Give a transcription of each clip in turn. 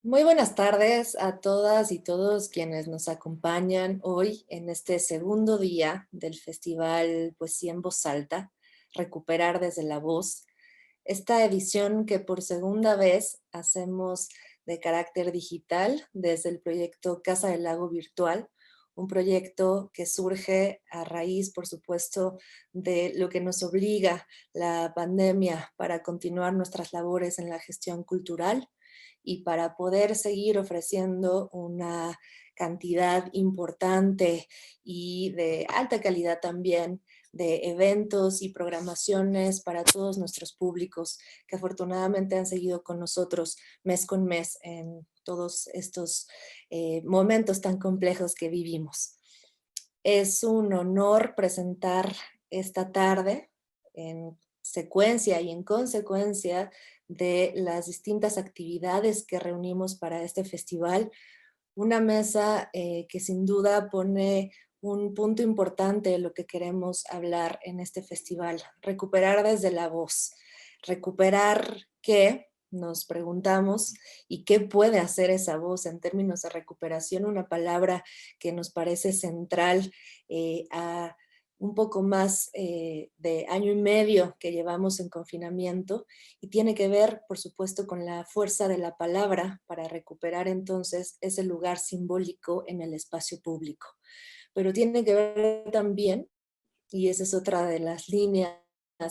Muy buenas tardes a todas y todos quienes nos acompañan hoy en este segundo día del Festival Poesía en Voz Alta, Recuperar desde la Voz. Esta edición que por segunda vez hacemos de carácter digital desde el proyecto Casa del Lago Virtual, un proyecto que surge a raíz, por supuesto, de lo que nos obliga la pandemia para continuar nuestras labores en la gestión cultural y para poder seguir ofreciendo una cantidad importante y de alta calidad también de eventos y programaciones para todos nuestros públicos que afortunadamente han seguido con nosotros mes con mes en todos estos momentos tan complejos que vivimos. Es un honor presentar esta tarde en secuencia y en consecuencia de las distintas actividades que reunimos para este festival, una mesa que sin duda pone un punto importante de lo que queremos hablar en este festival, recuperar desde la voz. ¿Recuperar qué? Nos preguntamos, ¿y qué puede hacer esa voz en términos de recuperación? Una palabra que nos parece central a un poco más de año y medio que llevamos en confinamiento y tiene que ver, por supuesto, con la fuerza de la palabra para recuperar entonces ese lugar simbólico en el espacio público. Pero tiene que ver también, y esa es otra de las líneas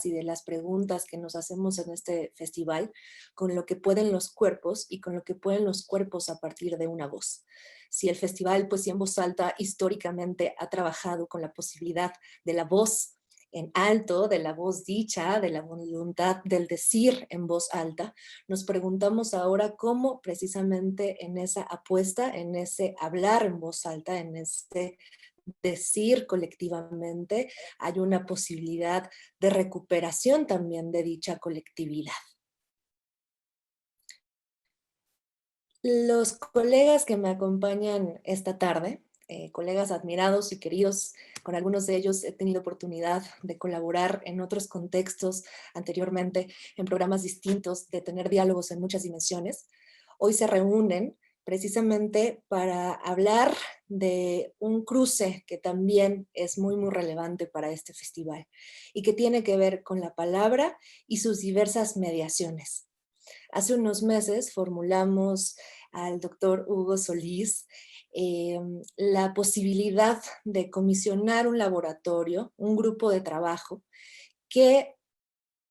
y de las preguntas que nos hacemos en este festival, con lo que pueden los cuerpos y con lo que pueden los cuerpos a partir de una voz. Si el festival Poesía en Voz Alta históricamente ha trabajado con la posibilidad de la voz en alto, de la voz dicha, de la voluntad del decir en voz alta, nos preguntamos ahora cómo precisamente en esa apuesta, en ese hablar en voz alta, en ese decir colectivamente, hay una posibilidad de recuperación también de dicha colectividad. Los colegas que me acompañan esta tarde, colegas admirados y queridos, con algunos de ellos he tenido oportunidad de colaborar en otros contextos anteriormente, en programas distintos, de tener diálogos en muchas dimensiones. Hoy se reúnen precisamente para hablar de un cruce que también es muy, muy relevante para este festival y que tiene que ver con la palabra y sus diversas mediaciones. Hace unos meses formulamos al doctor Hugo Solís la posibilidad de comisionar un laboratorio, un grupo de trabajo que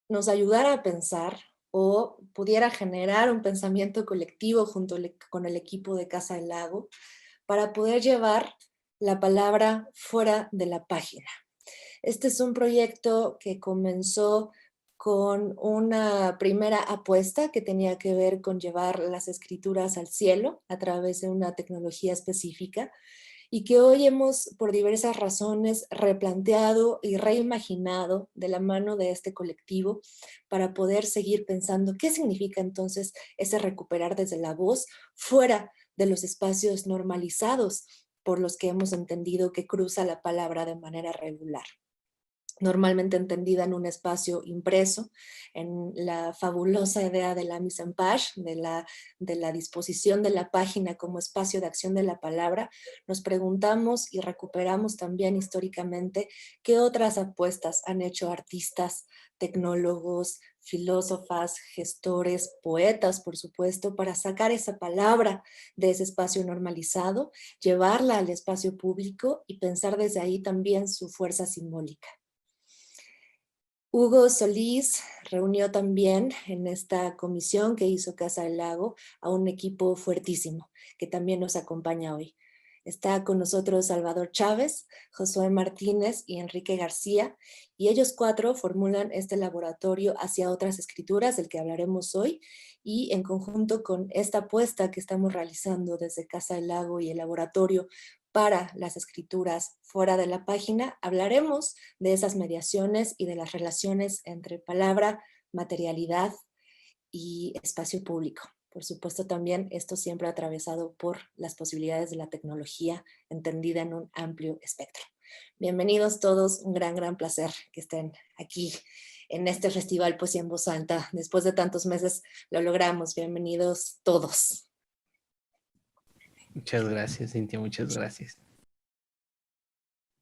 nos ayudara a pensar o pudiera generar un pensamiento colectivo junto con el equipo de Casa del Lago para poder llevar la palabra fuera de la página. Este es un proyecto que comenzó con una primera apuesta que tenía que ver con llevar las escrituras al cielo a través de una tecnología específica y que hoy hemos, por diversas razones, replanteado y reimaginado de la mano de este colectivo para poder seguir pensando qué significa entonces ese recuperar desde la voz fuera de los espacios normalizados por los que hemos entendido que cruza la palabra de manera regular, normalmente entendida en un espacio impreso, en la fabulosa idea de la mise en page, de la disposición de la página como espacio de acción de la palabra. Nos preguntamos y recuperamos también históricamente qué otras apuestas han hecho artistas, tecnólogos, filósofas, gestores, poetas, por supuesto, para sacar esa palabra de ese espacio normalizado, llevarla al espacio público y pensar desde ahí también su fuerza simbólica. Hugo Solís reunió también en esta comisión que hizo Casa del Lago a un equipo fuertísimo que también nos acompaña hoy. Está con nosotros Salvador Chávez, Josué Martínez y Enrique García, y ellos cuatro formulan este laboratorio hacia otras escrituras, del que hablaremos hoy, y en conjunto con esta apuesta que estamos realizando desde Casa del Lago y el laboratorio para las escrituras fuera de la página, hablaremos de esas mediaciones y de las relaciones entre palabra, materialidad y espacio público. Por supuesto, también esto siempre atravesado por las posibilidades de la tecnología entendida en un amplio espectro. Bienvenidos todos, un gran, gran placer que estén aquí en este festival Poesía en Voz Alta. Después de tantos meses lo logramos. Bienvenidos todos. Muchas gracias, Cintia, muchas gracias.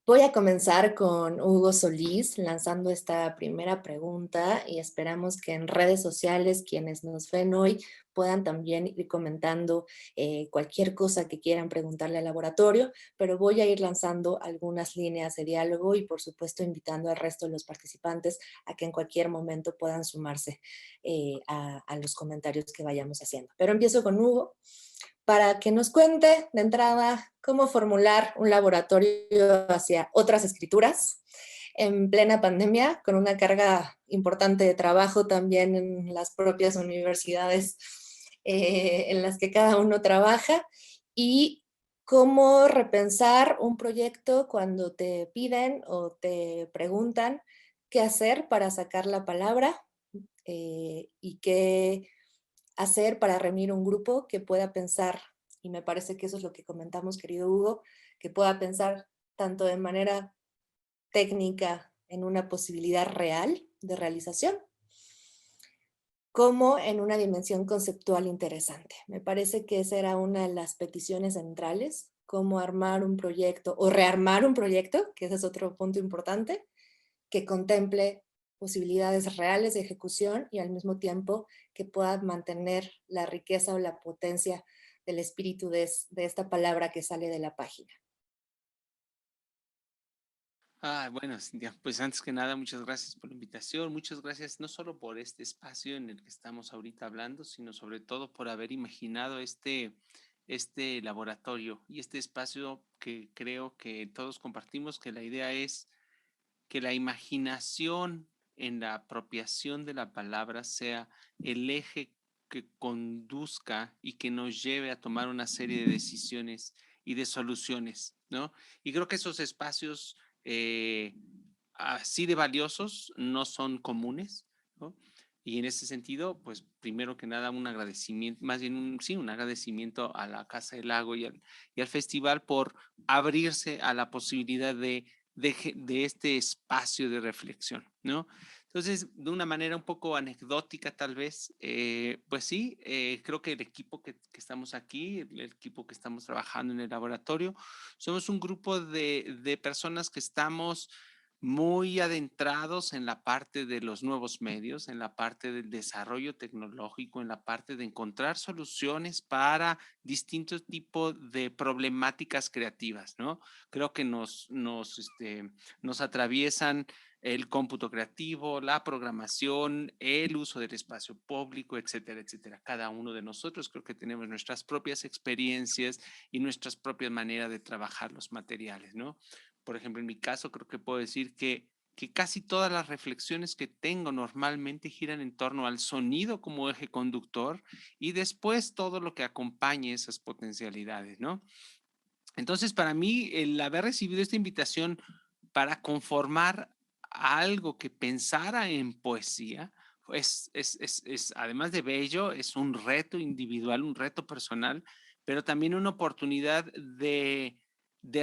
Voy a comenzar con Hugo Solís lanzando esta primera pregunta y esperamos que en redes sociales quienes nos ven hoy puedan también ir comentando cualquier cosa que quieran preguntarle al laboratorio, pero voy a ir lanzando algunas líneas de diálogo y por supuesto invitando al resto de los participantes a que en cualquier momento puedan sumarse a los comentarios que vayamos haciendo. Pero empiezo con Hugo para que nos cuente de entrada cómo formular un laboratorio hacia otras escrituras en plena pandemia, con una carga importante de trabajo también en las propias universidades en las que cada uno trabaja, y cómo repensar un proyecto cuando te piden o te preguntan qué hacer para sacar la palabra y qué hacer para reunir un grupo que pueda pensar, y me parece que eso es lo que comentamos, querido Hugo, que pueda pensar tanto de manera técnica en una posibilidad real de realización, como en una dimensión conceptual interesante. Me parece que esa era una de las peticiones centrales, cómo armar un proyecto o rearmar un proyecto, que ese es otro punto importante, que contemple posibilidades reales de ejecución y al mismo tiempo que pueda mantener la riqueza o la potencia del espíritu de esta palabra que sale de la página. Bueno, Cintia, pues antes que nada, muchas gracias por la invitación, muchas gracias no solo por este espacio en el que estamos ahorita hablando, sino sobre todo por haber imaginado este laboratorio y este espacio que creo que todos compartimos, que la idea es que la imaginación en la apropiación de la palabra sea el eje que conduzca y que nos lleve a tomar una serie de decisiones y de soluciones, ¿no? Y creo que esos espacios así de valiosos no son comunes, ¿no? Y en ese sentido, pues primero que nada un agradecimiento, más bien un agradecimiento a la Casa del Lago y al festival por abrirse a la posibilidad de este espacio de reflexión, ¿no? Entonces, de una manera un poco anecdótica tal vez, pues sí, creo que el equipo que estamos aquí, el equipo que estamos trabajando en el laboratorio, somos un grupo de personas que estamos muy adentrados en la parte de los nuevos medios, en la parte del desarrollo tecnológico, en la parte de encontrar soluciones para distintos tipos de problemáticas creativas, ¿no? Creo que nos atraviesan el cómputo creativo, la programación, el uso del espacio público, etcétera, etcétera. Cada uno de nosotros creo que tenemos nuestras propias experiencias y nuestras propias maneras de trabajar los materiales, ¿no? Por ejemplo, en mi caso, creo que puedo decir que casi todas las reflexiones que tengo normalmente giran en torno al sonido como eje conductor y después todo lo que acompañe esas potencialidades, ¿no? Entonces, para mí, el haber recibido esta invitación para conformar algo que pensara en poesía, además de bello, es un reto individual, un reto personal, pero también una oportunidad de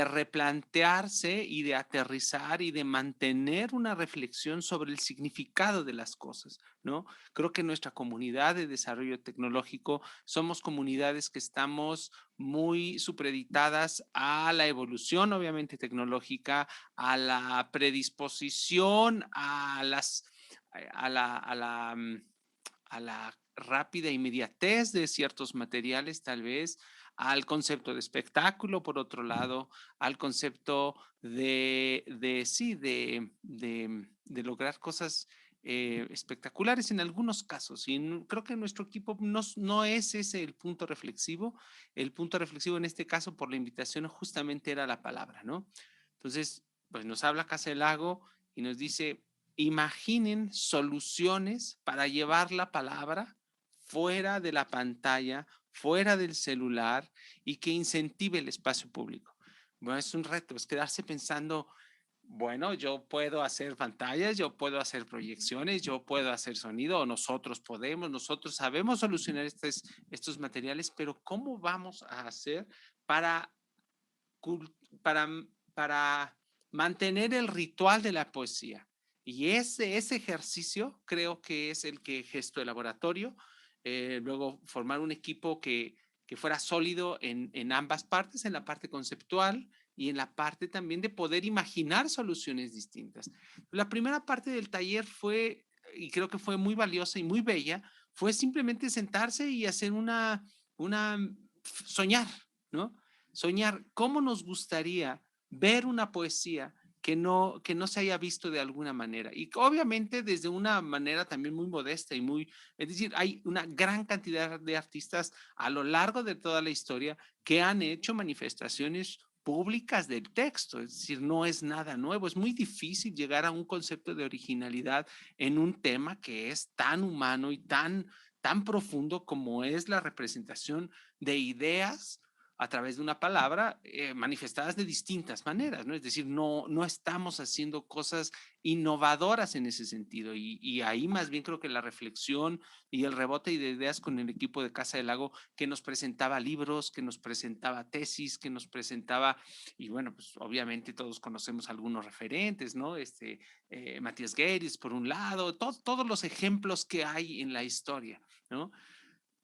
replantearse y de aterrizar y de mantener una reflexión sobre el significado de las cosas, ¿no? Creo que nuestra comunidad de desarrollo tecnológico somos comunidades que estamos muy supeditadas a la evolución, obviamente, tecnológica, a la predisposición, a la rápida inmediatez de ciertos materiales, tal vez, al concepto de espectáculo, por otro lado, al concepto de lograr cosas espectaculares en algunos casos. Y creo que nuestro equipo no es ese el punto reflexivo. El punto reflexivo en este caso, por la invitación, justamente era la palabra, ¿no? Entonces, pues nos habla Casa del Lago y nos dice, imaginen soluciones para llevar la palabra fuera de la pantalla, fuera del celular y que incentive el espacio público. Bueno, es un reto, es quedarse pensando, bueno, yo puedo hacer pantallas, yo puedo hacer proyecciones, yo puedo hacer sonido, nosotros sabemos solucionar estos materiales, pero ¿cómo vamos a hacer para, para, para mantener el ritual de la poesía? Y ese ejercicio creo que es el que gesto el laboratorio, luego formar un equipo que fuera sólido en ambas partes, en la parte conceptual y en la parte también de poder imaginar soluciones distintas. La primera parte del taller fue, y creo que fue muy valiosa y muy bella, fue simplemente sentarse y hacer soñar, ¿no? Soñar cómo nos gustaría ver una poesía que no se haya visto de alguna manera. Y obviamente desde una manera también muy modesta y muy, es decir, hay una gran cantidad de artistas a lo largo de toda la historia que han hecho manifestaciones públicas del texto, es decir, no es nada nuevo, es muy difícil llegar a un concepto de originalidad en un tema que es tan humano y tan profundo como es la representación de ideas a través de una palabra manifestadas de distintas maneras, ¿no? Es decir, no estamos haciendo cosas innovadoras en ese sentido y ahí más bien creo que la reflexión y el rebote de ideas con el equipo de Casa del Lago que nos presentaba libros, que nos presentaba tesis, que nos presentaba, y bueno, pues obviamente todos conocemos algunos referentes, ¿no? Matías Gueris por un lado, todos los ejemplos que hay en la historia, ¿no?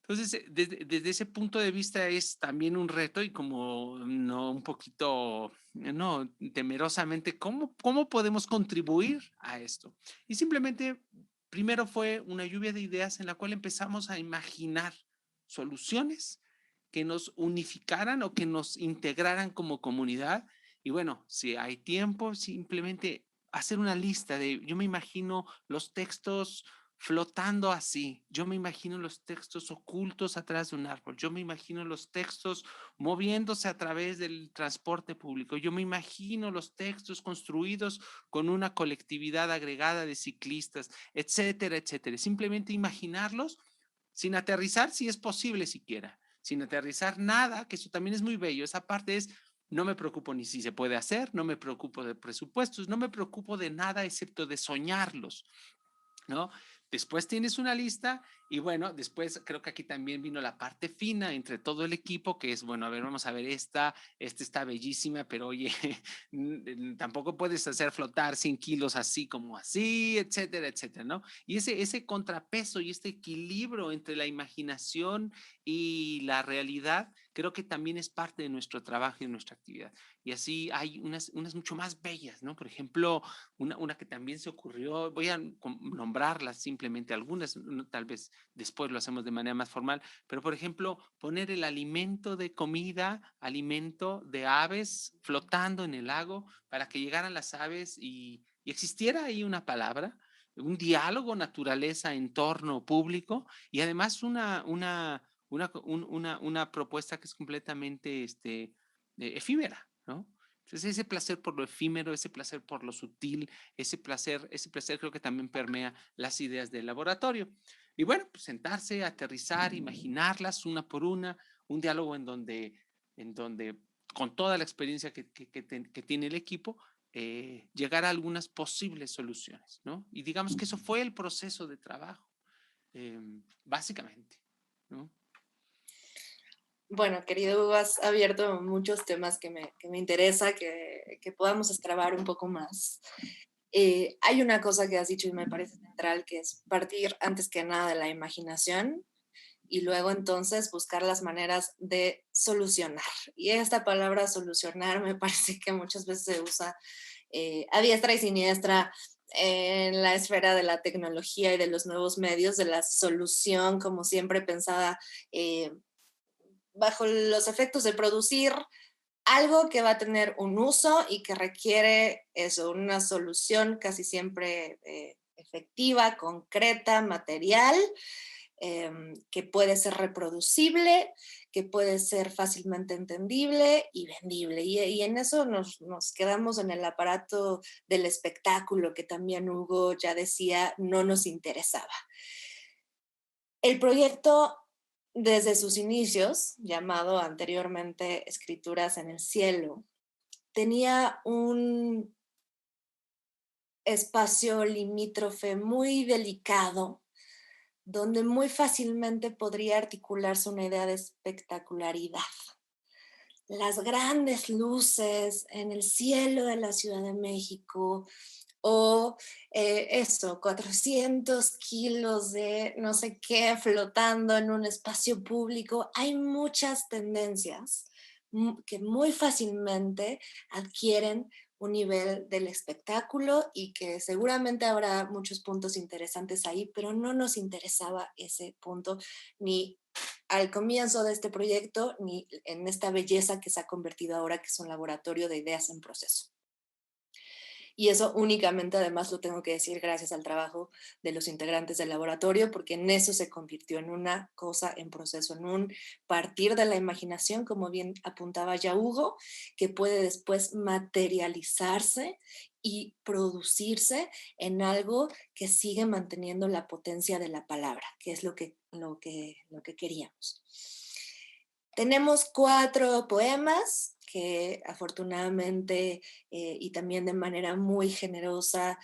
Entonces, desde ese punto de vista es también un reto y como no un poquito, no, temerosamente, ¿cómo podemos contribuir a esto? Y simplemente, primero fue una lluvia de ideas en la cual empezamos a imaginar soluciones que nos unificaran o que nos integraran como comunidad. Y bueno, si hay tiempo, simplemente hacer una lista yo me imagino los textos flotando así. Yo me imagino los textos ocultos atrás de un árbol. Yo me imagino los textos moviéndose a través del transporte público. Yo me imagino los textos construidos con una colectividad agregada de ciclistas, etcétera, etcétera. Simplemente imaginarlos sin aterrizar si es posible siquiera. Sin aterrizar nada, que eso también es muy bello. Esa parte es no me preocupo ni si se puede hacer, no me preocupo de presupuestos, no me preocupo de nada excepto de soñarlos, ¿no? Después tienes una lista y bueno, después creo que aquí también vino la parte fina entre todo el equipo, que es, bueno, a ver, vamos a ver esta está bellísima, pero oye, tampoco puedes hacer flotar 100 kilos así como así, etcétera, etcétera, ¿no? Y ese contrapeso y este equilibrio entre la imaginación y la realidad, creo que también es parte de nuestro trabajo y de nuestra actividad. Y así hay unas mucho más bellas, ¿no? Por ejemplo, una que también se ocurrió, voy a nombrarlas simplemente algunas, tal vez después lo hacemos de manera más formal, pero por ejemplo, poner el alimento de comida, alimento de aves flotando en el lago para que llegaran las aves y existiera ahí una palabra, un diálogo naturaleza, entorno público y además una propuesta que es completamente efímera, ¿no? Entonces ese placer por lo efímero, ese placer por lo sutil, ese placer creo que también permea las ideas del laboratorio. Y bueno, pues sentarse, aterrizar, imaginarlas una por una, un diálogo en donde con toda la experiencia que tiene el equipo, llegar a algunas posibles soluciones, ¿no? Y digamos que eso fue el proceso de trabajo, básicamente, ¿no? Bueno, querido Hugo, has abierto muchos temas que me interesa que podamos escarbar un poco más. Hay una cosa que has dicho y me parece central, que es partir antes que nada de la imaginación y luego entonces buscar las maneras de solucionar. Y esta palabra solucionar me parece que muchas veces se usa a diestra y siniestra en la esfera de la tecnología y de los nuevos medios, de la solución como siempre pensada bajo los efectos de producir algo que va a tener un uso y que requiere eso, una solución casi siempre efectiva, concreta, material, que puede ser reproducible, que puede ser fácilmente entendible y vendible. Y en eso nos quedamos en el aparato del espectáculo que también Hugo ya decía no nos interesaba. El proyecto, desde sus inicios, llamado anteriormente Escrituras en el Cielo, tenía un espacio limítrofe muy delicado, donde muy fácilmente podría articularse una idea de espectacularidad. Las grandes luces en el cielo de la Ciudad de México, o 400 kilos de no sé qué flotando en un espacio público. Hay muchas tendencias que muy fácilmente adquieren un nivel del espectáculo y que seguramente habrá muchos puntos interesantes ahí, pero no nos interesaba ese punto ni al comienzo de este proyecto ni en esta belleza que se ha convertido ahora, que es un laboratorio de ideas en proceso. Y eso únicamente, además, lo tengo que decir gracias al trabajo de los integrantes del laboratorio, porque en eso se convirtió en una cosa en proceso, en un partir de la imaginación, como bien apuntaba ya Hugo, que puede después materializarse y producirse en algo que sigue manteniendo la potencia de la palabra, que es lo que queríamos. Tenemos 4 poemas que afortunadamente y también de manera muy generosa,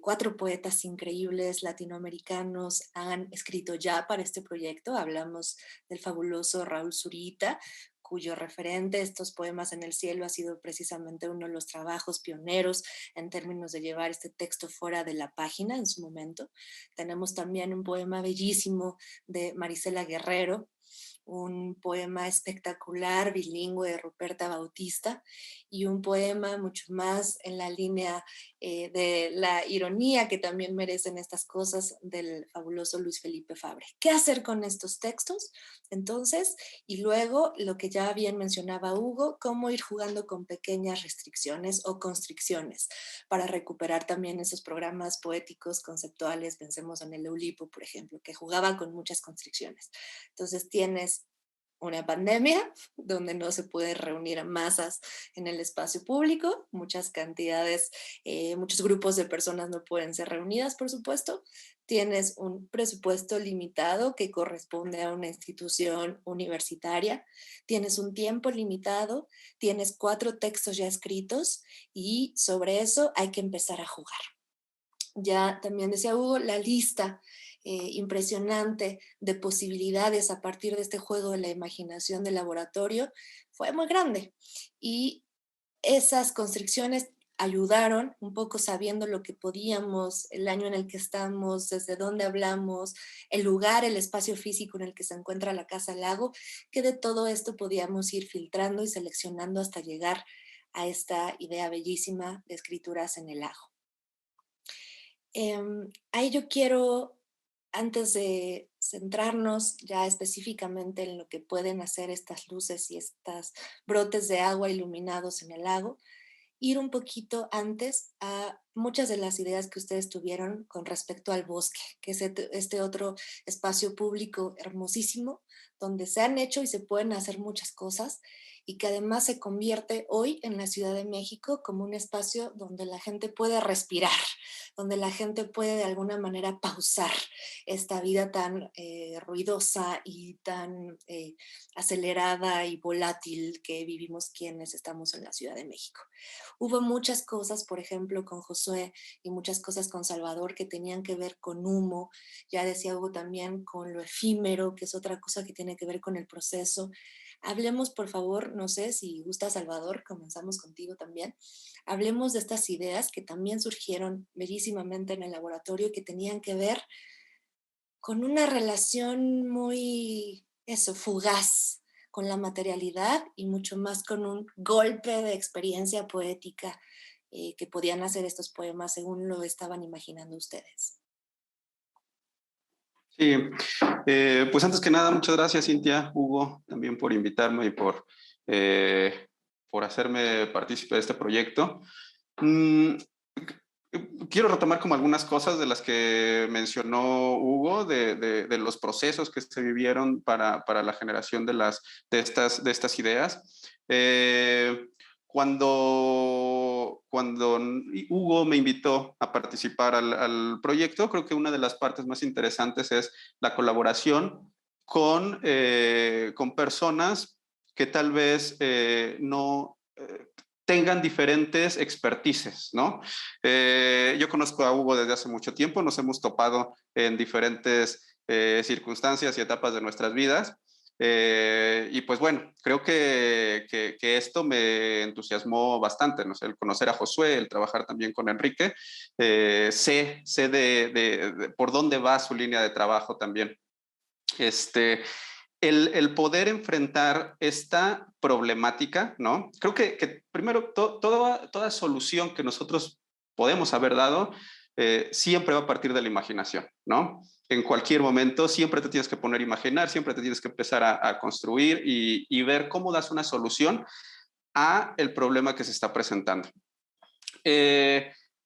4 poetas increíbles latinoamericanos han escrito ya para este proyecto. Hablamos del fabuloso Raúl Zurita, cuyo referente, estos poemas en el cielo, ha sido precisamente uno de los trabajos pioneros en términos de llevar este texto fuera de la página en su momento. Tenemos también un poema bellísimo de Marisela Guerrero, un poema espectacular, bilingüe de Ruperta Bautista, y un poema mucho más en la línea de la ironía que también merecen estas cosas del fabuloso Luis Felipe Fabre. ¿Qué hacer con estos textos? Entonces, y luego lo que ya bien mencionaba Hugo, cómo ir jugando con pequeñas restricciones o constricciones para recuperar también esos programas poéticos, conceptuales. Pensemos en el Eulipo, por ejemplo, que jugaba con muchas constricciones. Entonces tienes una pandemia donde no se puede reunir a masas en el espacio público, muchas cantidades, muchos grupos de personas no pueden ser reunidas, por supuesto. Tienes un presupuesto limitado que corresponde a una institución universitaria, tienes un tiempo limitado, tienes 4 textos ya escritos y sobre eso hay que empezar a jugar. Ya también decía Hugo, la lista impresionante de posibilidades a partir de este juego de la imaginación del laboratorio fue muy grande. Y esas constricciones ayudaron, un poco sabiendo lo que podíamos, el año en el que estamos, desde dónde hablamos, el lugar, el espacio físico en el que se encuentra la Casa Lago, que de todo esto podíamos ir filtrando y seleccionando hasta llegar a esta idea bellísima de escrituras en el lago. Ahí yo quiero, antes de centrarnos ya específicamente en lo que pueden hacer estas luces y estos brotes de agua iluminados en el lago, ir un poquito antes a muchas de las ideas que ustedes tuvieron con respecto al bosque, que es este otro espacio público hermosísimo, donde se han hecho y se pueden hacer muchas cosas, y que además se convierte hoy en la Ciudad de México como un espacio donde la gente puede respirar, donde la gente puede de alguna manera pausar esta vida tan ruidosa y tan acelerada y volátil que vivimos quienes estamos en la Ciudad de México. Hubo muchas cosas, por ejemplo, con Josué y muchas cosas con Salvador que tenían que ver con humo, ya decía Hugo también con lo efímero, que es otra cosa que tiene que ver con el proceso. Hablemos, por favor, no sé si gusta Salvador, comenzamos contigo también. Hablemos de estas ideas que también surgieron bellísimamente en el laboratorio y que tenían que ver con una relación muy, fugaz con la materialidad y mucho más con un golpe de experiencia poética que podían hacer estos poemas según lo estaban imaginando ustedes. Sí, pues antes que nada, muchas gracias, Cintia, Hugo, también por invitarme y por hacerme partícipe de este proyecto. Quiero retomar como algunas cosas de las que mencionó Hugo, de los procesos que se vivieron para la generación de estas ideas. Cuando Hugo me invitó a participar al proyecto, creo que una de las partes más interesantes es la colaboración con personas que tal vez no tengan diferentes expertices, ¿no? Yo conozco a Hugo desde hace mucho tiempo, nos hemos topado en diferentes circunstancias y etapas de nuestras vidas, Y pues bueno, creo que esto me entusiasmó bastante, ¿no? El conocer a Josué, el trabajar también con Enrique, sé de por dónde va su línea de trabajo también. El poder enfrentar esta problemática, ¿no? Creo que primero toda solución que nosotros podemos haber dado siempre va a partir de la imaginación, ¿no? En cualquier momento siempre te tienes que poner a imaginar, siempre te tienes que empezar a construir y ver cómo das una solución a el problema que se está presentando.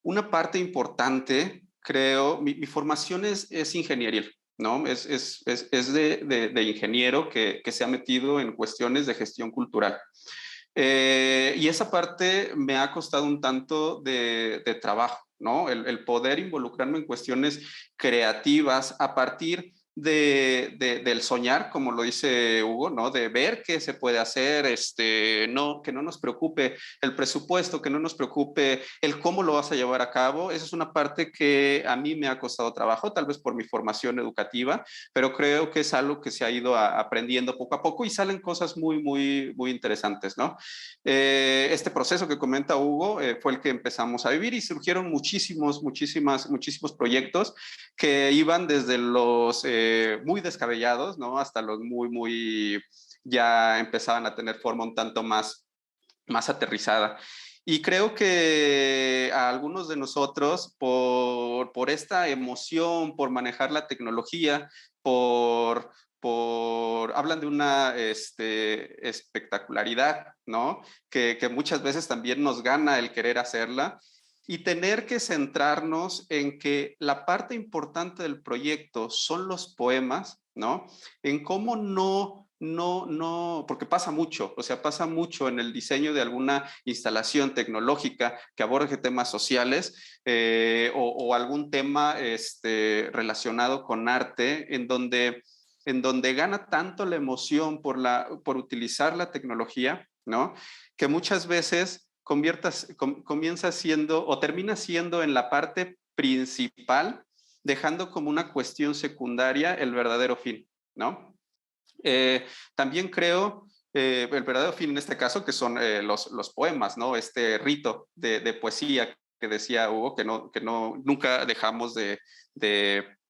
Una parte importante, creo, mi formación es ingenieril, ¿no? Es de ingeniero que se ha metido en cuestiones de gestión cultural. Y esa parte me ha costado un tanto de trabajo, ¿no? El poder involucrarme en cuestiones creativas a partir del soñar, como lo dice Hugo, ¿no? De ver qué se puede hacer, no, que no nos preocupe el presupuesto, que no nos preocupe el cómo lo vas a llevar a cabo. Esa es una parte que a mí me ha costado trabajo, tal vez por mi formación educativa, pero creo que es algo que se ha ido aprendiendo poco a poco y salen cosas muy, muy, muy interesantes, ¿no? Este proceso que comenta Hugo fue el que empezamos a vivir y surgieron muchísimos proyectos que iban desde los muy descabellados, ¿no? Hasta los muy, muy, ya empezaban a tener forma un tanto más aterrizada. Y creo que a algunos de nosotros, por esta emoción, por manejar la tecnología, hablan de una espectacularidad, ¿no? Que muchas veces también nos gana el querer hacerla y tener que centrarnos en que la parte importante del proyecto son los poemas, ¿no? En cómo porque pasa mucho, o sea, pasa mucho en el diseño de alguna instalación tecnológica que aborde temas sociales o algún tema relacionado con arte en donde gana tanto la emoción por utilizar la tecnología, ¿no? Que muchas veces comienza siendo o termina siendo en la parte principal, dejando como una cuestión secundaria el verdadero fin, ¿no? También creo el verdadero fin en este caso, que son los poemas, ¿no? Este rito de poesía que decía Hugo, que nunca dejamos de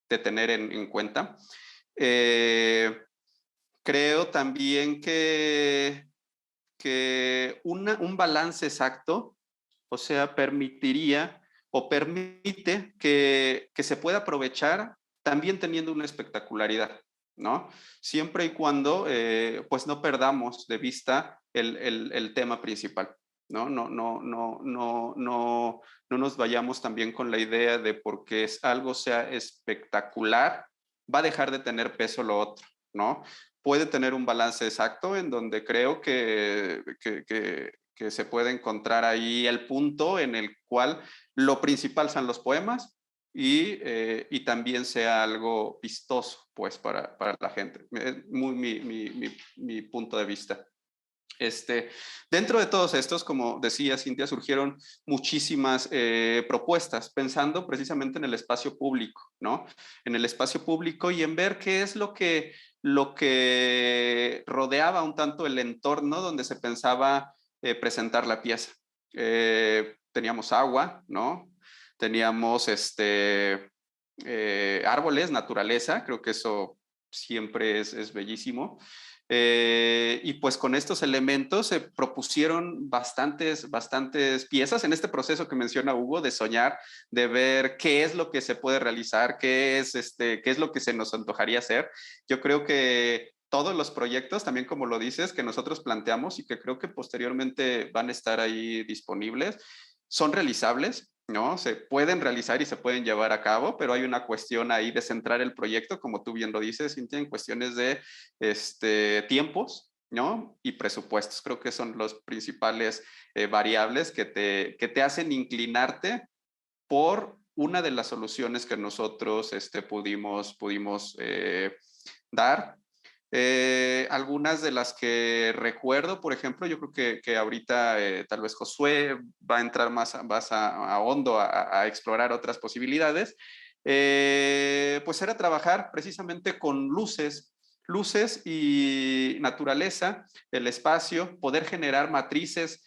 tener en cuenta. Creo también que un balance exacto, o sea, permitiría o permite que se pueda aprovechar también teniendo una espectacularidad, ¿no? Siempre y cuando pues no perdamos de vista el tema principal, ¿no? No nos vayamos también con la idea de porque algo sea espectacular, va a dejar de tener peso lo otro, ¿no? Puede tener un balance exacto en donde creo que se puede encontrar ahí el punto en el cual lo principal son los poemas y también sea algo vistoso, pues, para la gente. Es muy mi punto de vista. Dentro de todos estos, como decía Cintia, surgieron muchísimas propuestas, pensando precisamente en el espacio público, ¿no? En el espacio público y en ver qué es lo que rodeaba un tanto el entorno donde se pensaba presentar la pieza. Teníamos agua, ¿no? Teníamos árboles, naturaleza, creo que eso siempre es bellísimo. Y pues con estos elementos se propusieron bastantes piezas en este proceso que menciona Hugo de soñar, de ver qué es lo que se puede realizar, qué es lo que se nos antojaría hacer. Yo creo que todos los proyectos, también como lo dices, que nosotros planteamos y que creo que posteriormente van a estar ahí disponibles, son realizables, ¿no? Se pueden realizar y se pueden llevar a cabo, pero hay una cuestión ahí de centrar el proyecto, como tú bien lo dices, Cintia, en cuestiones de tiempos, ¿no? Y presupuestos. Creo que son los principales variables que te hacen inclinarte por una de las soluciones que nosotros pudimos dar. Algunas de las que recuerdo, por ejemplo, yo creo que ahorita tal vez Josué va a entrar más a hondo a explorar otras posibilidades, pues era trabajar precisamente con luces, luces y naturaleza, el espacio, poder generar matrices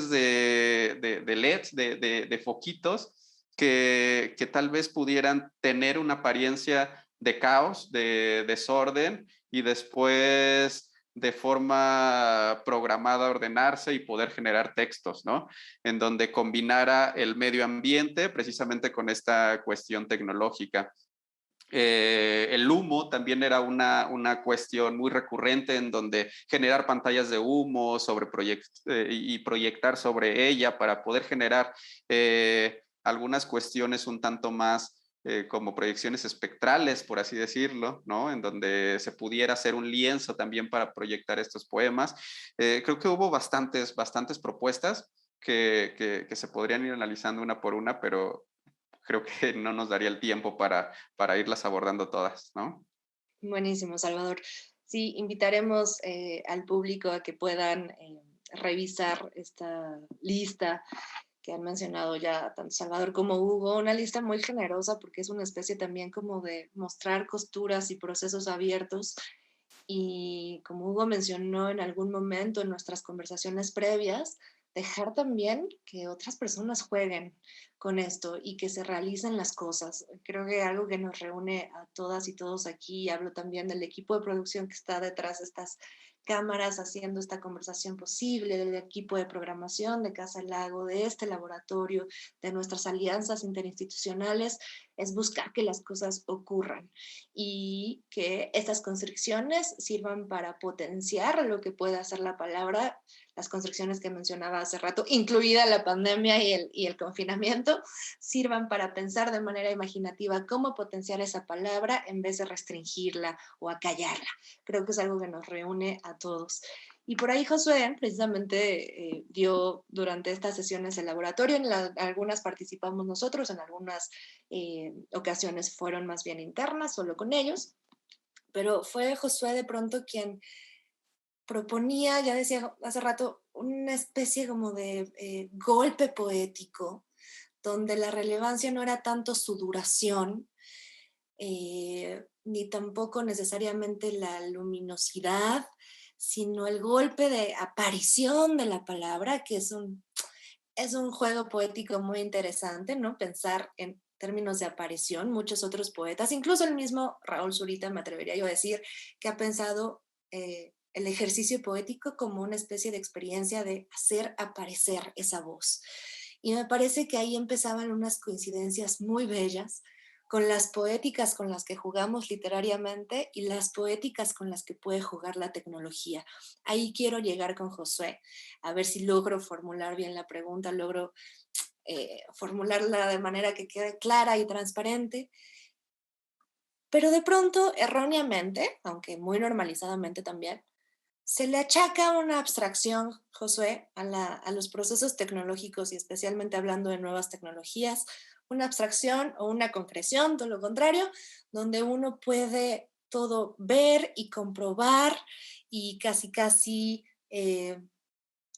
de LEDs, de foquitos, que tal vez pudieran tener una apariencia de caos, de desorden, y después de forma programada ordenarse y poder generar textos, ¿no? En donde combinara el medio ambiente precisamente con esta cuestión tecnológica. El humo también era una cuestión muy recurrente, en donde generar pantallas de humo y proyectar sobre ella para poder generar algunas cuestiones un tanto más como proyecciones espectrales, por así decirlo, ¿no? En donde se pudiera hacer un lienzo también para proyectar estos poemas. Creo que hubo bastantes propuestas que se podrían ir analizando una por una, pero creo que no nos daría el tiempo para irlas abordando todas, ¿no? Buenísimo, Salvador. Sí, invitaremos al público a que puedan revisar esta lista que han mencionado ya tanto Salvador como Hugo, una lista muy generosa porque es una especie también como de mostrar costuras y procesos abiertos, y como Hugo mencionó en algún momento en nuestras conversaciones previas, dejar también que otras personas jueguen con esto y que se realicen las cosas. Creo que algo que nos reúne a todas y todos aquí, hablo también del equipo de producción que está detrás de estas cámaras haciendo esta conversación posible, del equipo de programación de Casa Lago, de este laboratorio, de nuestras alianzas interinstitucionales, es buscar que las cosas ocurran y que estas construcciones sirvan para potenciar lo que puede hacer la palabra, las construcciones que mencionaba hace rato, incluida la pandemia y el confinamiento, sirvan para pensar de manera imaginativa cómo potenciar esa palabra en vez de restringirla o acallarla. Creo que es algo que nos reúne a todos. Y por ahí Josué precisamente dio durante estas sesiones el laboratorio, algunas participamos nosotros, en algunas ocasiones fueron más bien internas, solo con ellos, pero fue Josué de pronto quien proponía, ya decía hace rato, una especie como de golpe poético, donde la relevancia no era tanto su duración, ni tampoco necesariamente la luminosidad, sino el golpe de aparición de la palabra, que es un juego poético muy interesante, ¿no? Pensar en términos de aparición. Muchos otros poetas, incluso el mismo Raúl Zurita, me atrevería yo a decir, que ha pensado el ejercicio poético como una especie de experiencia de hacer aparecer esa voz. Y me parece que ahí empezaban unas coincidencias muy bellas con las poéticas con las que jugamos literariamente y las poéticas con las que puede jugar la tecnología. Ahí quiero llegar con Josué, a ver si logro formular bien la pregunta, logro formularla de manera que quede clara y transparente. Pero de pronto, erróneamente, aunque muy normalizadamente también, se le achaca una abstracción, Josué, a los procesos tecnológicos y especialmente hablando de nuevas tecnologías, una abstracción o una concreción, todo lo contrario, donde uno puede todo ver y comprobar y casi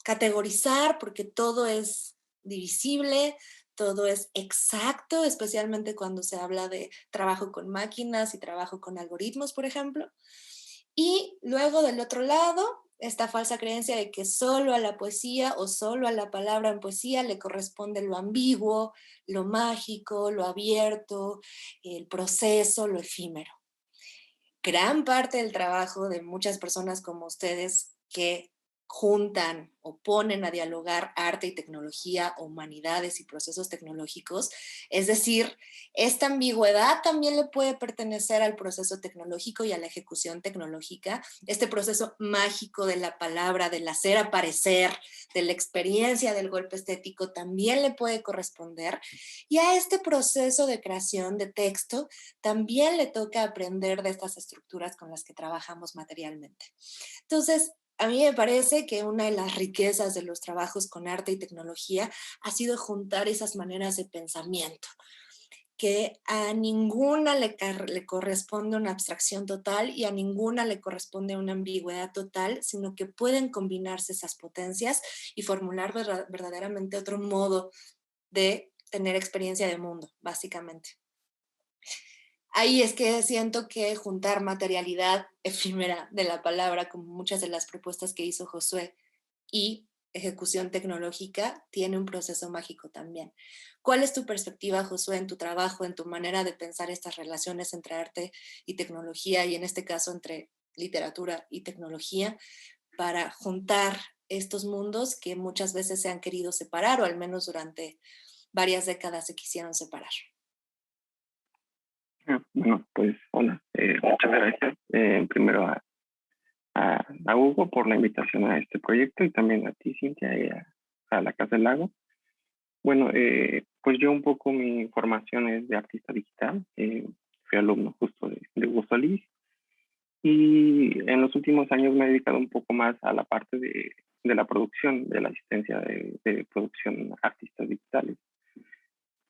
categorizar, porque todo es divisible, todo es exacto, especialmente cuando se habla de trabajo con máquinas y trabajo con algoritmos, por ejemplo. Y luego del otro lado, esta falsa creencia de que solo a la poesía o solo a la palabra en poesía le corresponde lo ambiguo, lo mágico, lo abierto, el proceso, lo efímero. Gran parte del trabajo de muchas personas como ustedes que juntan o ponen a dialogar arte y tecnología, humanidades y procesos tecnológicos. Es decir, esta ambigüedad también le puede pertenecer al proceso tecnológico y a la ejecución tecnológica. Este proceso mágico de la palabra, del hacer aparecer, de la experiencia del golpe estético también le puede corresponder. Y a este proceso de creación de texto también le toca aprender de estas estructuras con las que trabajamos materialmente. Entonces, a mí me parece que una de las riquezas de los trabajos con arte y tecnología ha sido juntar esas maneras de pensamiento, que a ninguna le corresponde una abstracción total y a ninguna le corresponde una ambigüedad total, sino que pueden combinarse esas potencias y formular verdaderamente otro modo de tener experiencia de mundo, básicamente. ahí es que siento que juntar materialidad efímera de la palabra, como muchas de las propuestas que hizo Josué, y ejecución tecnológica, tiene un proceso mágico también. ¿Cuál es tu perspectiva, Josué, en tu trabajo, en tu manera de pensar estas relaciones entre arte y tecnología, y en este caso entre literatura y tecnología, para juntar estos mundos que muchas veces se han querido separar, o al menos durante varias décadas se quisieron separar? Bueno, pues hola, muchas gracias primero a Hugo por la invitación a este proyecto y también a ti, Cintia, y a la Casa del Lago. Bueno, pues yo un poco mi formación es de artista digital, fui alumno justo de Hugo Solís y en los últimos años me he dedicado un poco más a la parte de la producción, de la asistencia de producción a artistas digitales.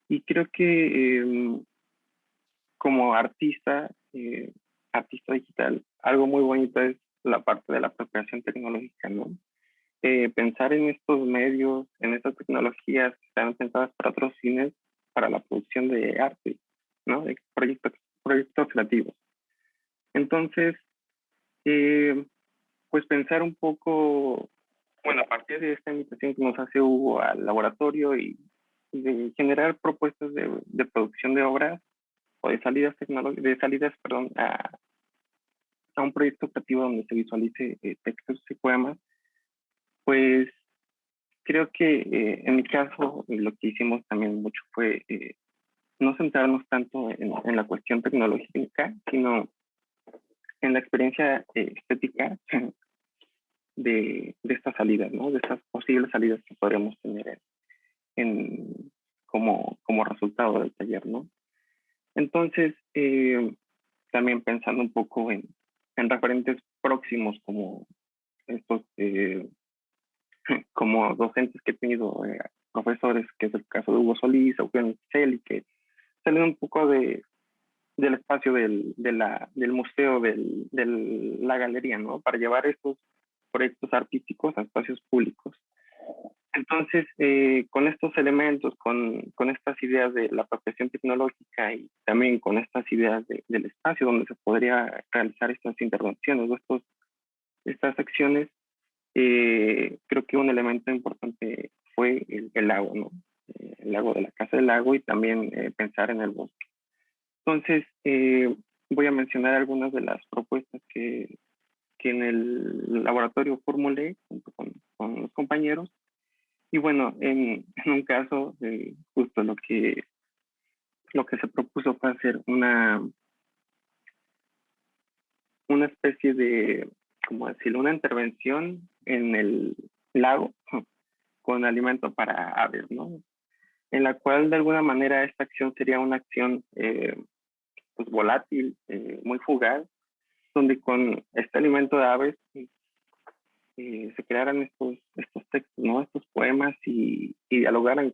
Y creo que como artista, artista digital, algo muy bonito es la parte de la apropiación tecnológica, ¿no? Pensar en estos medios, en estas tecnologías que están pensadas para otros fines, para la producción de arte, ¿no? De proyectos creativos. Entonces, pues pensar un poco, bueno, a partir de esta invitación que nos hace Hugo al laboratorio y de generar propuestas de producción de obras o de salidas perdón, a un proyecto creativo donde se visualice textos y poemas, pues creo que en mi caso lo que hicimos también mucho fue no centrarnos tanto en la cuestión tecnológica, sino en la experiencia estética de estas salidas, ¿no? De estas posibles salidas que podríamos tener como resultado del taller, ¿no? Entonces, también pensando un poco en referentes próximos como estos, como docentes que he tenido, profesores, que es el caso de Hugo Solís, Eugenio Celi, que salen un poco del espacio del museo, de la galería, ¿no? Para llevar estos proyectos artísticos a espacios públicos. Entonces, con estos elementos, con estas ideas de la apropiación tecnológica y también con estas ideas del espacio donde se podría realizar estas intervenciones o estas acciones, creo que un elemento importante fue el lago, ¿no? El lago de la Casa del Lago y también pensar en el bosque. Entonces, voy a mencionar algunas de las propuestas que en el laboratorio formulé junto con los compañeros. Y bueno, en un caso, justo lo que se propuso fue hacer una especie de, como decirlo, una intervención en el lago con alimento para aves, ¿no? En la cual de alguna manera esta acción sería una acción pues volátil, muy fugaz, donde con este alimento de aves se crearan estos textos, ¿no? Estos poemas y dialogaran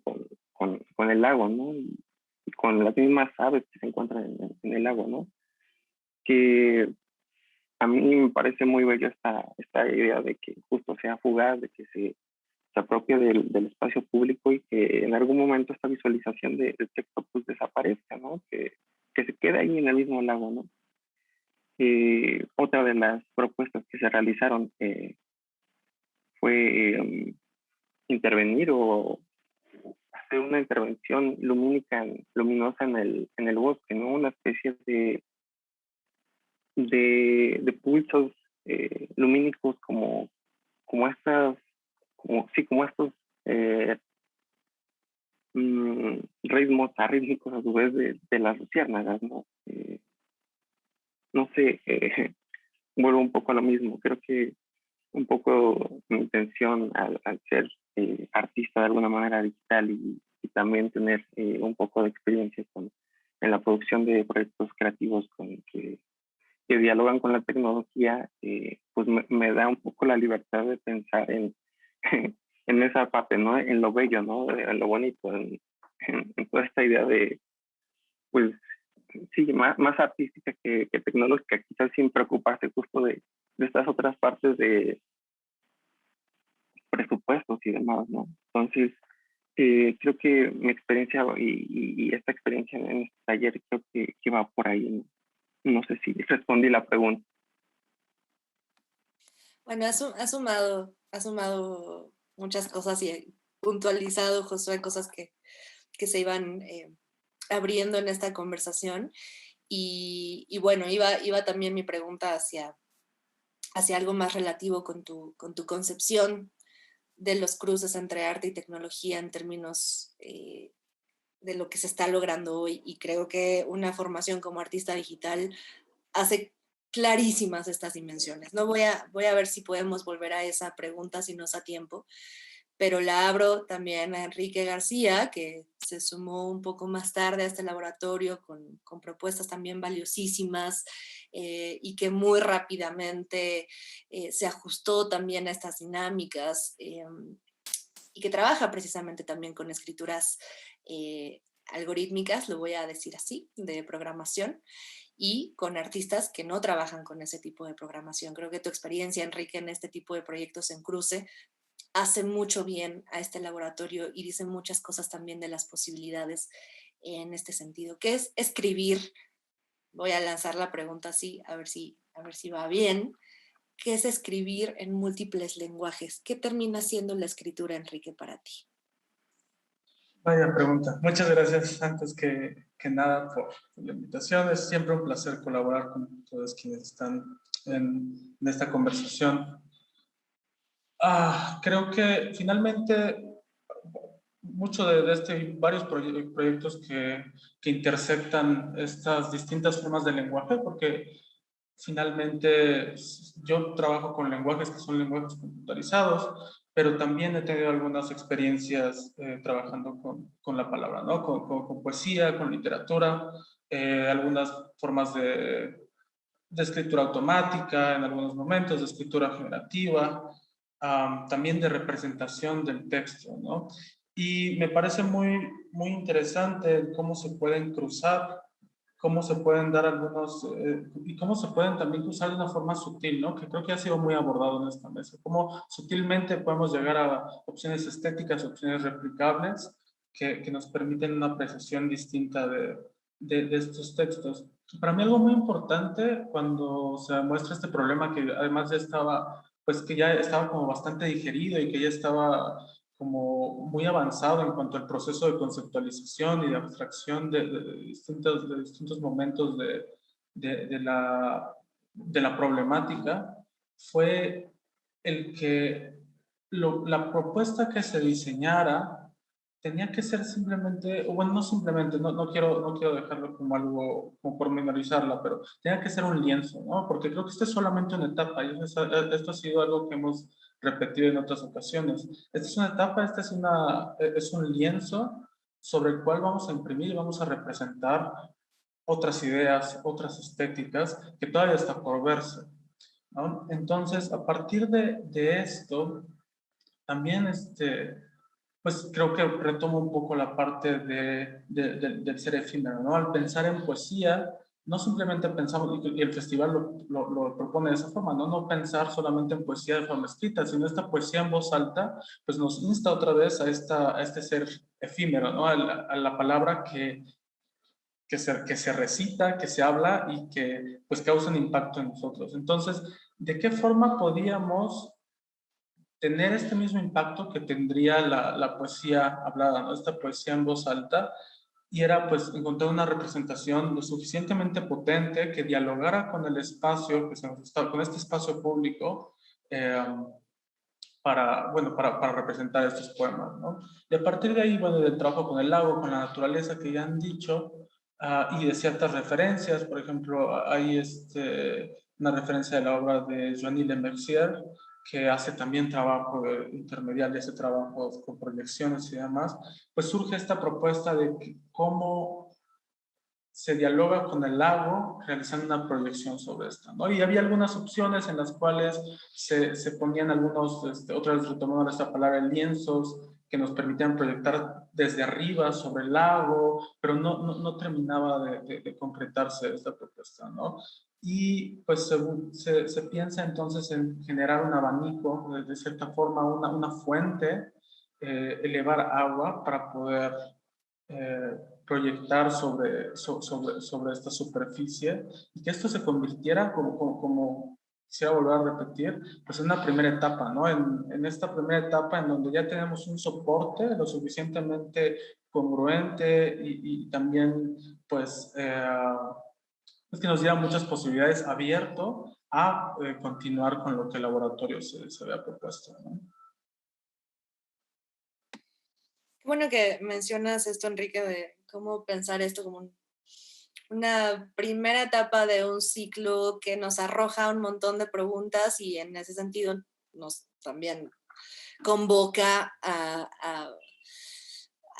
con el lago, ¿no? Y con las mismas aves que se encuentran en el lago, ¿no? Que a mí me parece muy bella esta idea de que justo sea fugaz, de que se apropie del espacio público y que en algún momento esta visualización del texto pues desaparezca, ¿no? Que se quede ahí en el mismo lago, ¿no? Otra de las propuestas que se realizaron fue intervenir o hacer una intervención luminosa en el bosque, ¿no? Una especie de pulsos lumínicos como estos ritmos arrítmicos a su vez de las luciérnagas, ¿no? No sé, vuelvo un poco a lo mismo. Creo que un poco mi intención al ser artista de alguna manera digital y también tener un poco de experiencia en la producción de proyectos creativos que dialogan con la tecnología, pues me da un poco la libertad de pensar en esa parte, ¿no? En lo bello, ¿no? En lo bonito, en toda esta idea de, pues, sí, más artística que tecnológica, quizás sin preocuparse justo de estas otras partes de presupuestos y demás, ¿no? Entonces, Creo que mi experiencia y esta experiencia en este taller creo que va por ahí. No sé si respondí la pregunta. Bueno, ha sumado muchas cosas y puntualizado, Josué, cosas que se iban abriendo en esta conversación. Y bueno, iba también mi pregunta hacia algo más relativo con tu concepción de los cruces entre arte y tecnología en términos de lo que se está logrando hoy. Y creo que una formación como artista digital hace clarísimas estas dimensiones. No voy a ver si podemos volver a esa pregunta si nos da tiempo, pero la abro también a Enrique García, que se sumó un poco más tarde a este laboratorio con propuestas también valiosísimas y que muy rápidamente se ajustó también a estas dinámicas y que trabaja precisamente también con escrituras algorítmicas, lo voy a decir así, de programación, y con artistas que no trabajan con ese tipo de programación. Creo que tu experiencia, Enrique, en este tipo de proyectos en cruce hace mucho bien a este laboratorio y dice muchas cosas también de las posibilidades en este sentido. ¿Qué es escribir? Voy a lanzar la pregunta así, a ver si va bien. ¿Qué es escribir en múltiples lenguajes? ¿Qué termina siendo la escritura, Enrique, para ti? Vaya pregunta. Muchas gracias antes que nada por la invitación. Es siempre un placer colaborar con todos quienes están en esta conversación. Creo que finalmente mucho de varios proyectos que intersectan estas distintas formas de lenguaje, porque finalmente yo trabajo con lenguajes que son lenguajes computarizados, pero también he tenido algunas experiencias trabajando con la palabra, ¿no? Con poesía, con literatura, algunas formas de escritura automática en algunos momentos, de escritura generativa, también de representación del texto, ¿no? Y me parece muy interesante cómo se pueden cruzar, cómo se pueden dar algunos, y cómo se pueden también cruzar de una forma sutil, ¿no? Que creo que ha sido muy abordado en esta mesa, cómo sutilmente podemos llegar a opciones estéticas, opciones replicables, que nos permiten una apreciación distinta de estos textos. Para mí algo muy importante cuando se muestra este problema que además ya estaba, pues que ya estaba como bastante digerido y que ya estaba como muy avanzado en cuanto al proceso de conceptualización y de abstracción de distintos momentos de la problemática, fue el que la propuesta que se diseñara tenía que ser simplemente, o bueno, no simplemente, no quiero dejarlo como algo, como pormenorizarla, pero tenía que ser un lienzo, ¿no? Porque creo que esto es solamente una etapa, y esto ha sido algo que hemos repetido en otras ocasiones. Esta es una etapa, es un lienzo sobre el cual vamos a imprimir y vamos a representar otras ideas, otras estéticas que todavía está por verse, ¿no? Entonces, a partir de esto, también pues creo que retomo un poco la parte del ser efímero, ¿no? Al pensar en poesía, no simplemente pensamos, y el festival lo propone de esa forma, ¿no? No pensar solamente en poesía de forma escrita, sino esta poesía en voz alta, pues nos insta otra vez a este ser efímero, ¿no? A la palabra que se recita, que se habla y que pues causa un impacto en nosotros. Entonces, ¿de qué forma podíamos tener este mismo impacto que tendría la poesía hablada, ¿no? Esta poesía en voz alta? Y era pues encontrar una representación lo suficientemente potente que dialogara con el espacio, con este espacio público, para representar estos poemas, ¿no? Y a partir de ahí, bueno, del trabajo con el lago, con la naturaleza que ya han dicho, y de ciertas referencias, por ejemplo, hay una referencia de la obra de Joanny Le Mercier, que hace también trabajo intermediario, hace trabajo con proyecciones y demás, pues surge esta propuesta de cómo se dialoga con el lago realizando una proyección sobre esto, ¿no? Y había algunas opciones en las cuales se ponían otras retomando esta palabra, lienzos, que nos permitían proyectar desde arriba sobre el lago, pero no terminaba de concretarse esta propuesta, ¿no? Y pues se piensa entonces en generar un abanico, de cierta forma una fuente elevar agua para poder proyectar sobre esta superficie y que esto se convirtiera como quisiera volver a repetir, pues en una primera etapa, ¿no? En esta primera etapa en donde ya tenemos un soporte lo suficientemente congruente y también pues es que nos diera muchas posibilidades abierto a continuar con lo que el laboratorio se había propuesto, ¿no? Bueno que mencionas esto, Enrique, de cómo pensar esto como una primera etapa de un ciclo que nos arroja un montón de preguntas y en ese sentido nos también convoca a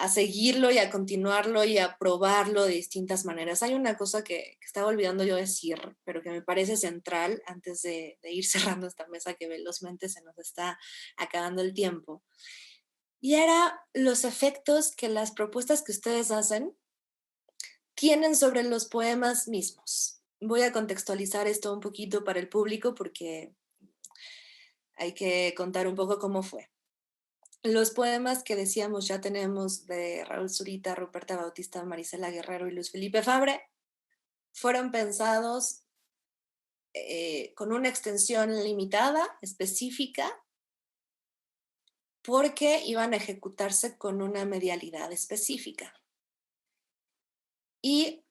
seguirlo y a continuarlo y a probarlo de distintas maneras. Hay una cosa que estaba olvidando yo decir, pero que me parece central antes de ir cerrando esta mesa que velozmente se nos está acabando el tiempo. Y era los efectos que las propuestas que ustedes hacen tienen sobre los poemas mismos. Voy a contextualizar esto un poquito para el público porque hay que contar un poco cómo fue. Los poemas que decíamos ya tenemos de Raúl Zurita, Ruperta Bautista, Marisela Guerrero y Luis Felipe Fabre fueron pensados con una extensión limitada, específica, porque iban a ejecutarse con una medialidad específica. Y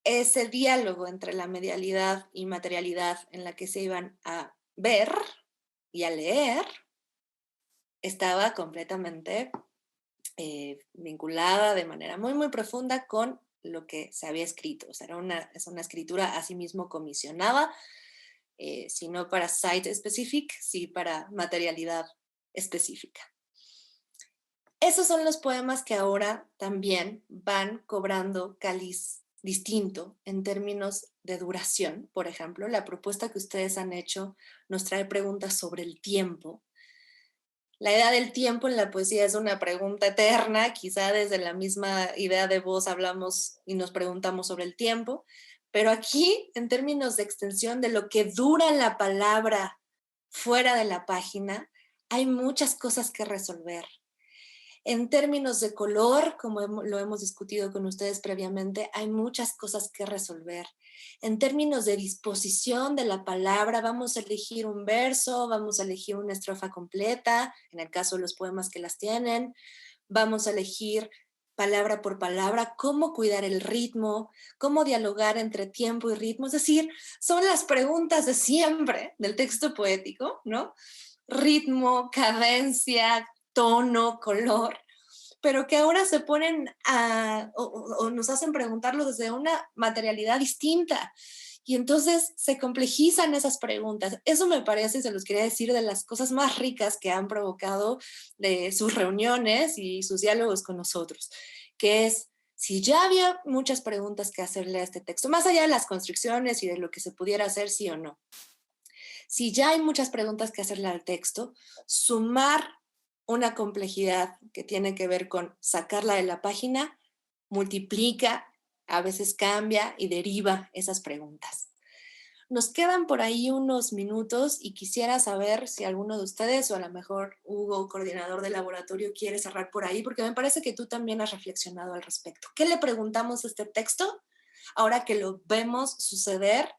ese diálogo entre la medialidad y materialidad en la que se iban a ver y a leer estaba completamente vinculada de manera muy, muy profunda con lo que se había escrito. O sea, es una escritura asimismo comisionada, si no para site specific, sí para materialidad específica. Esos son los poemas que ahora también van cobrando cáliz distinto en términos de duración. Por ejemplo, la propuesta que ustedes han hecho nos trae preguntas sobre el tiempo. La idea del tiempo en la poesía es una pregunta eterna, quizá desde la misma idea de voz hablamos y nos preguntamos sobre el tiempo, pero aquí, en términos de extensión de lo que dura la palabra fuera de la página, hay muchas cosas que resolver. En términos de color, como lo hemos discutido con ustedes previamente, hay muchas cosas que resolver. En términos de disposición de la palabra, vamos a elegir un verso, vamos a elegir una estrofa completa, en el caso de los poemas que las tienen, vamos a elegir palabra por palabra, cómo cuidar el ritmo, cómo dialogar entre tiempo y ritmo. Es decir, son las preguntas de siempre del texto poético, ¿no? Ritmo, cadencia, tono, color, pero que ahora se ponen o nos hacen preguntarlo desde una materialidad distinta. Y entonces se complejizan esas preguntas. Eso me parece, se los quería decir, de las cosas más ricas que han provocado de sus reuniones y sus diálogos con nosotros, que es, si ya había muchas preguntas que hacerle a este texto, más allá de las construcciones y de lo que se pudiera hacer sí o no, si ya hay muchas preguntas que hacerle al texto, sumar una complejidad que tiene que ver con sacarla de la página, multiplica, a veces cambia y deriva esas preguntas. Nos quedan por ahí unos minutos y quisiera saber si alguno de ustedes o a lo mejor Hugo, coordinador del laboratorio, quiere cerrar por ahí, porque me parece que tú también has reflexionado al respecto. ¿Qué le preguntamos a este texto ahora que lo vemos suceder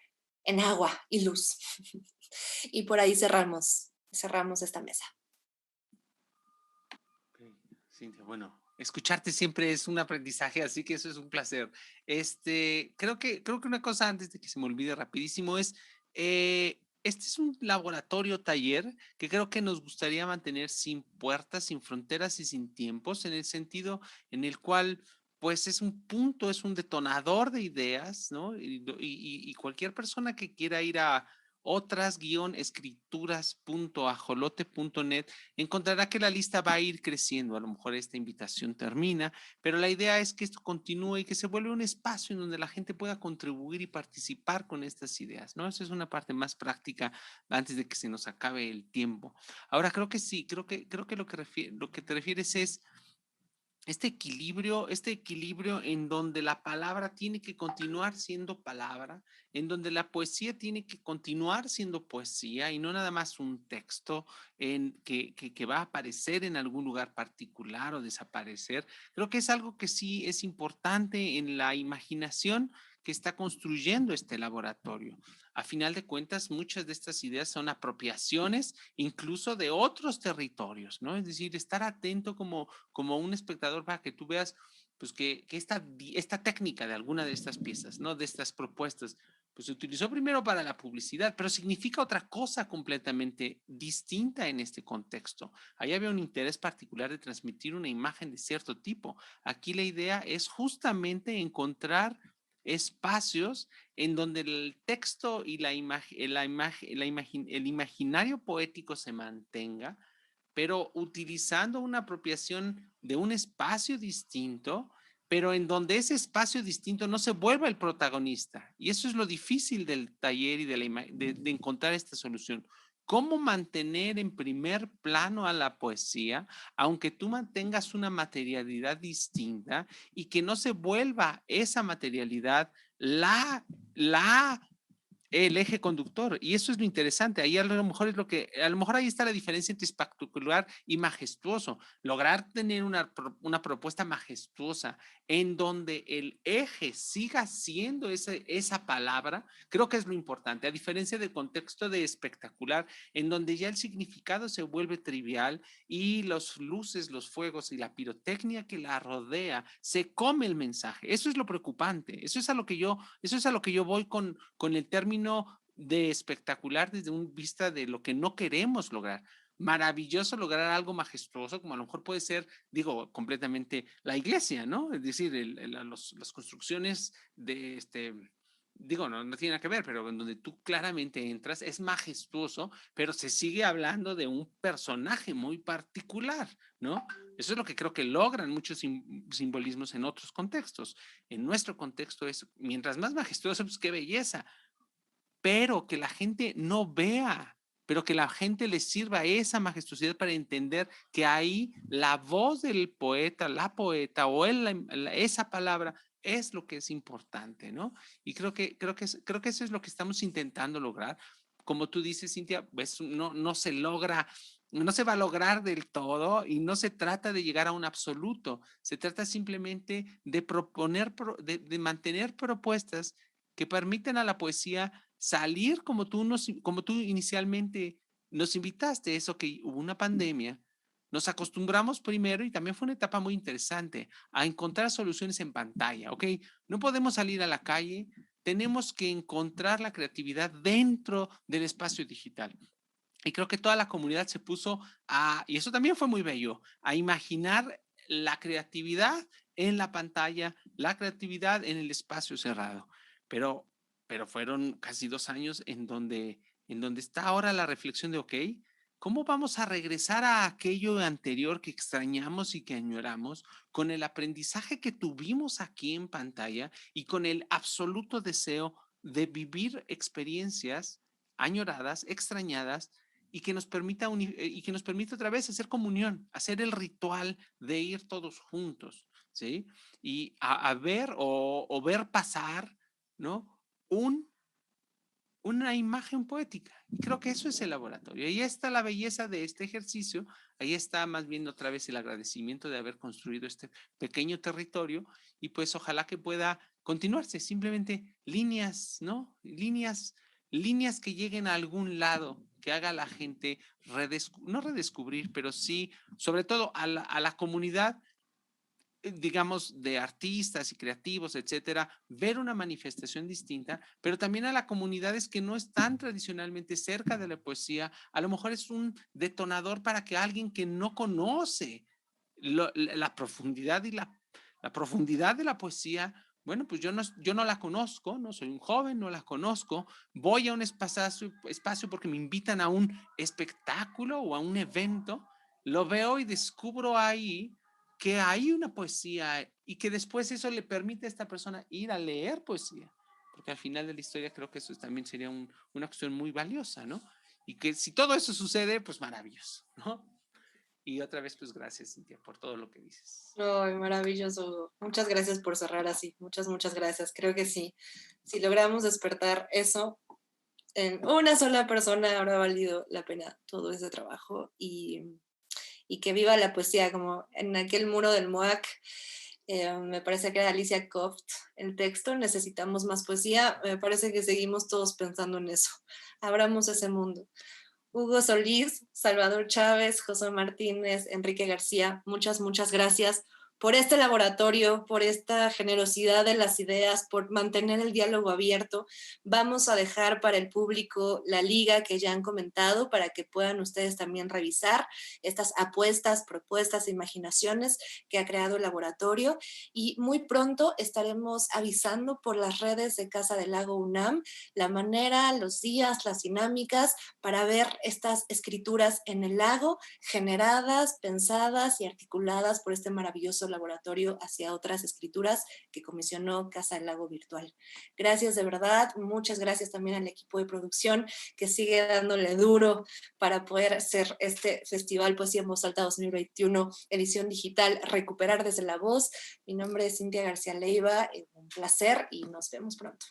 en agua y luz? Y por ahí cerramos esta mesa. Cintia, bueno, escucharte siempre es un aprendizaje, así que eso es un placer. Creo que una cosa antes de que se me olvide rapidísimo es, este es un laboratorio taller que creo que nos gustaría mantener sin puertas, sin fronteras y sin tiempos, en el sentido en el cual pues es un punto, es un detonador de ideas, ¿no? Y cualquier persona que quiera ir a otras-escrituras.ajolote.net encontrará que la lista va a ir creciendo. A lo mejor esta invitación termina, pero la idea es que esto continúe y que se vuelva un espacio en donde la gente pueda contribuir y participar con estas ideas, ¿no? Esa es una parte más práctica antes de que se nos acabe el tiempo. Ahora, creo que sí, creo que lo que te refieres es este equilibrio en donde la palabra tiene que continuar siendo palabra, en donde la poesía tiene que continuar siendo poesía y no nada más un texto que va a aparecer en algún lugar particular o desaparecer. Creo que es algo que sí es importante en la imaginación que está construyendo este laboratorio. A final de cuentas, muchas de estas ideas son apropiaciones incluso de otros territorios, ¿no? Es decir, estar atento como un espectador para que tú veas pues que esta técnica de alguna de estas piezas, ¿no? De estas propuestas, pues se utilizó primero para la publicidad, pero significa otra cosa completamente distinta en este contexto. Ahí había un interés particular de transmitir una imagen de cierto tipo. Aquí la idea es justamente encontrar espacios en donde el texto y el imaginario poético se mantenga, pero utilizando una apropiación de un espacio distinto, pero en donde ese espacio distinto no se vuelva el protagonista. Y eso es lo difícil del taller y de encontrar esta solución. ¿Cómo mantener en primer plano a la poesía, aunque tú mantengas una materialidad distinta y que no se vuelva esa materialidad la el eje conductor? Y eso es lo interesante. Ahí a lo mejor es a lo mejor ahí está la diferencia entre espectacular y majestuoso. Lograr tener una propuesta majestuosa en donde el eje siga siendo esa palabra, creo que es lo importante. A diferencia del contexto de espectacular, en donde ya el significado se vuelve trivial y los luces, los fuegos y la pirotecnia que la rodea se come el mensaje. Eso es lo preocupante. Eso es a lo que yo voy con el término de espectacular desde un vista de lo que no queremos lograr. Maravilloso lograr algo majestuoso, como a lo mejor puede ser, digo, completamente la iglesia, ¿no? Es decir, las construcciones de digo, no tiene nada que ver, pero en donde tú claramente entras, es majestuoso, pero se sigue hablando de un personaje muy particular, ¿no? Eso es lo que creo que logran muchos simbolismos en otros contextos. En nuestro contexto es, mientras más majestuoso, pues qué belleza, pero que la gente no vea, pero que la gente le sirva esa majestuosidad para entender que ahí la voz del poeta, la poeta o esa palabra es lo que es importante, ¿no? Y creo que eso es lo que estamos intentando lograr. Como tú dices, Cintia, pues no se logra, no se va a lograr del todo y no se trata de llegar a un absoluto, se trata simplemente de proponer, de mantener propuestas que permiten a la poesía salir como tú inicialmente nos invitaste, eso que hubo una pandemia, nos acostumbramos primero y también fue una etapa muy interesante a encontrar soluciones en pantalla, ¿ok? No podemos salir a la calle, tenemos que encontrar la creatividad dentro del espacio digital. Y creo que toda la comunidad se puso y eso también fue muy bello, a imaginar la creatividad en la pantalla, la creatividad en el espacio cerrado. Pero, pero fueron casi 2 años en donde está ahora la reflexión de, ok, ¿cómo vamos a regresar a aquello anterior que extrañamos y que añoramos con el aprendizaje que tuvimos aquí en pantalla y con el absoluto deseo de vivir experiencias añoradas, extrañadas, y que nos permita otra vez hacer comunión, hacer el ritual de ir todos juntos, ¿sí? Y a ver o ver pasar, ¿no? Una imagen poética. Y creo que eso es el laboratorio. Ahí está la belleza de este ejercicio, ahí está más bien otra vez el agradecimiento de haber construido este pequeño territorio y pues ojalá que pueda continuarse, simplemente líneas, ¿no? Líneas que lleguen a algún lado, que haga a la gente no redescubrir, pero sí, sobre todo a la comunidad, digamos, de artistas y creativos, etcétera, ver una manifestación distinta, pero también a las comunidades que no están tradicionalmente cerca de la poesía, a lo mejor es un detonador para que alguien que no conoce la profundidad la profundidad de la poesía, bueno, pues yo no la conozco, no soy un joven, no la conozco, voy a un espacio porque me invitan a un espectáculo o a un evento, lo veo y descubro ahí que hay una poesía y que después eso le permite a esta persona ir a leer poesía, porque al final de la historia creo que eso también sería una acción muy valiosa, ¿no? Y que si todo eso sucede, pues maravilloso, ¿no? Y otra vez, pues gracias, Cintia, por todo lo que dices. Ay, maravilloso, Hugo. Muchas gracias por cerrar así. Muchas gracias. Creo que sí. Si logramos despertar eso en una sola persona, habrá valido la pena todo ese trabajo. Y que viva la poesía, como en aquel muro del MOAC. Me parece que era Alicia Koft el texto, necesitamos más poesía. Me parece que seguimos todos pensando en eso. Abramos ese mundo. Hugo Solís, Salvador Chávez, José Martínez, Enrique García, muchas gracias por este laboratorio, por esta generosidad de las ideas, por mantener el diálogo abierto. Vamos a dejar para el público la liga que ya han comentado para que puedan ustedes también revisar estas apuestas, propuestas, imaginaciones que ha creado el laboratorio. Y muy pronto estaremos avisando por las redes de Casa del Lago UNAM la manera, los días, las dinámicas para ver estas escrituras en el lago generadas, pensadas y articuladas por este maravilloso laboratorio hacia otras escrituras que comisionó Casa del Lago Virtual. Gracias de verdad, muchas gracias también al equipo de producción que sigue dándole duro para poder hacer este Festival Poesía en Voz Alta 2021, edición digital, recuperar desde la voz. Mi nombre es Cintia García Leiva, un placer y nos vemos pronto.